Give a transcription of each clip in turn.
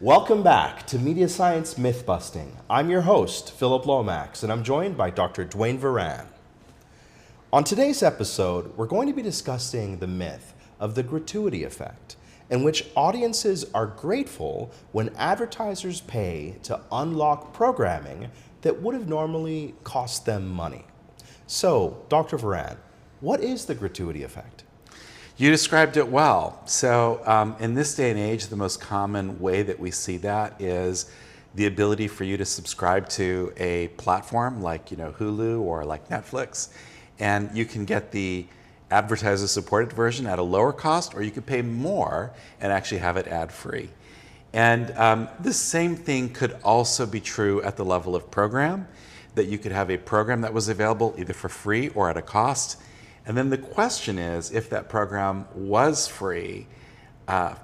Welcome back to MediaScience MYTH BUSTING. I'm your host, Philip Lomax, and I'm joined by Dr. Dwayne Varan. On today's episode, we're going to be discussing the myth of the gratuity effect, in which audiences are grateful when advertisers pay to unlock programming that would have normally cost them money. So, Dr. Varan, what is the gratuity effect? You described it well. So in this day and age, the most common way that we see that is the ability for you to subscribe to a platform like Hulu or like Netflix, and you can get the advertiser-supported version at a lower cost, or you could pay more and actually have it ad-free. And the same thing could also be true at the level of program, that you could have a program that was available either for free or at a cost. And then the question is, if that program was free,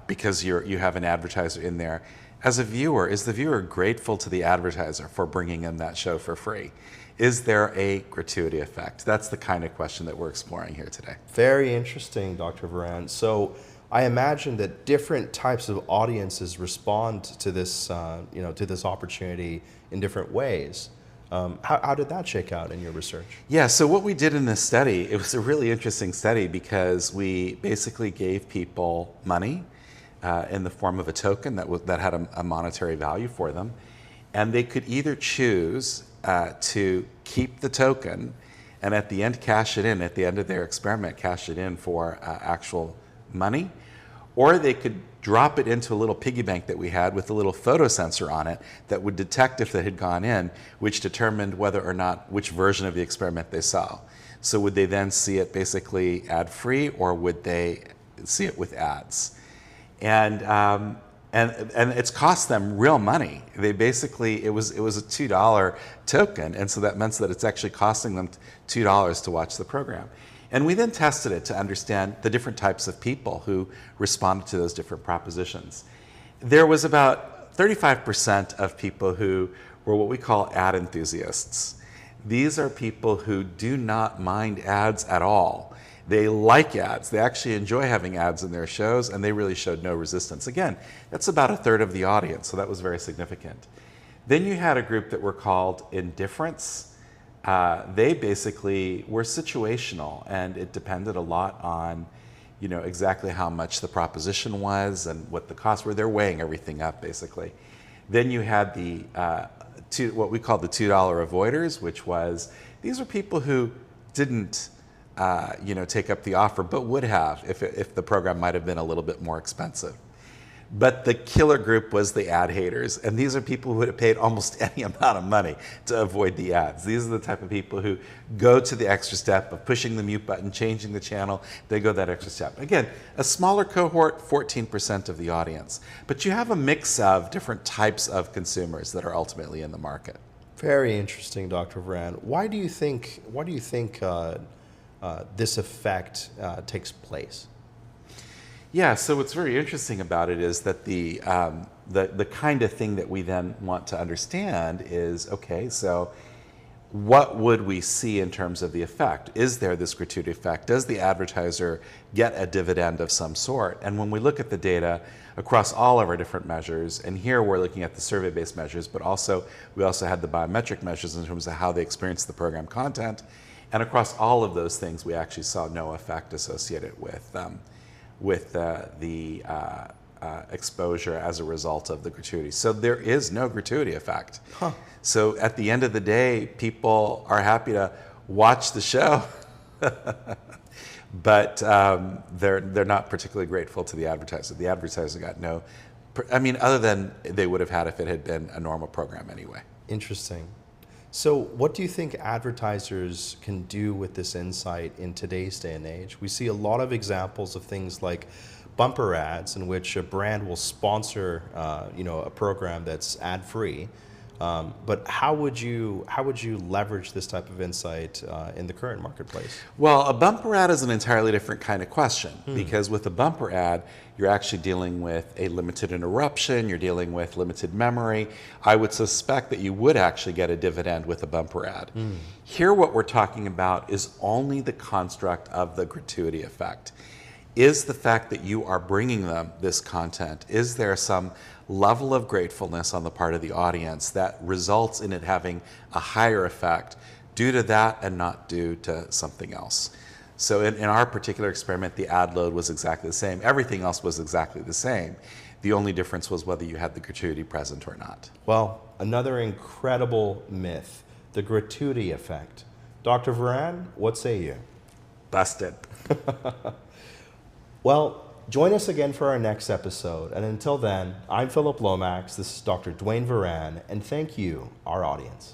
because you have an advertiser in there, as a viewer, is the viewer grateful to the advertiser for bringing in that show for free? Is there a gratuity effect? That's the kind of question that we're exploring here today. Very interesting, Dr. Varan. So I imagine that different types of audiences respond to this, to this opportunity in different ways. How did that shake out in your research? Yeah, so what we did in this study, it was a really interesting study because we basically gave people money in the form of a token that had a monetary value for them. And they could either choose to keep the token and at the end cash it in, at the end of their experiment, cash it in for actual money, or they could drop it into a little piggy bank that we had with a little photo sensor on it that would detect if it had gone in, which determined whether or not which version of the experiment they saw. So would they then see it basically ad-free, or would they see it with ads? And it's cost them real money. They basically, it was a $2 token, and so that meant that it's actually costing them $2 to watch the program. And we then tested it to understand the different types of people who responded to those different propositions. There was about 35% of people who were what we call ad enthusiasts. These are people who do not mind ads at all. They like ads. They actually enjoy having ads in their shows, and they really showed no resistance. Again, that's about a third of the audience, so that was very significant. Then you had a group that were called indifferents. They basically were situational, and it depended a lot on, exactly how much the proposition was and what the costs were. They're weighing everything up, basically. Then you had the what we call the $2 avoiders, which was, these are people who didn't take up the offer, but would have if the program might have been a little bit more expensive. But the killer group was the ad haters, and these are people who would have paid almost any amount of money to avoid the ads. These are the type of people who go to the extra step of pushing the mute button, changing the channel. They go that extra step. Again, a smaller cohort, 14% of the audience. But you have a mix of different types of consumers that are ultimately in the market. Very interesting, Dr. Varan. Why do you think this effect takes place? Yeah, so what's very interesting about it is that the kind of thing that we then want to understand is, okay, so what would we see in terms of the effect? Is there this gratuity effect? Does the advertiser get a dividend of some sort? And when we look at the data across all of our different measures, and here we're looking at the survey-based measures, but we also had the biometric measures in terms of how they experience the program content, and across all of those things, we actually saw no effect associated with the exposure as a result of the gratuity. So there is no gratuity effect. Huh. So at the end of the day, people are happy to watch the show, but they're not particularly grateful to the advertiser. The advertiser got no, other than they would have had if it had been a normal program anyway. Interesting. So what do you think advertisers can do with this insight in today's day and age? We see a lot of examples of things like bumper ads in which a brand will sponsor a program that's ad-free. But how would you leverage this type of insight in the current marketplace? Well, a bumper ad is an entirely different kind of question, because with a bumper ad, you're actually dealing with a limited interruption, you're dealing with limited memory. I would suspect that you would actually get a dividend with a bumper ad. Here what we're talking about is only the construct of the gratuity effect. is the fact that you are bringing them this content, is there some level of gratefulness on the part of the audience that results in it having a higher effect due to that and not due to something else? So in our particular experiment, the ad load was exactly the same. Everything else was exactly the same. The only difference was whether you had the gratuity present or not. Well, another incredible myth, the gratuity effect. Dr. Varan, what say you? Busted. Well, join us again for our next episode. And until then, I'm Philip Lomax, this is Dr. Dwayne Varan, and thank you, our audience.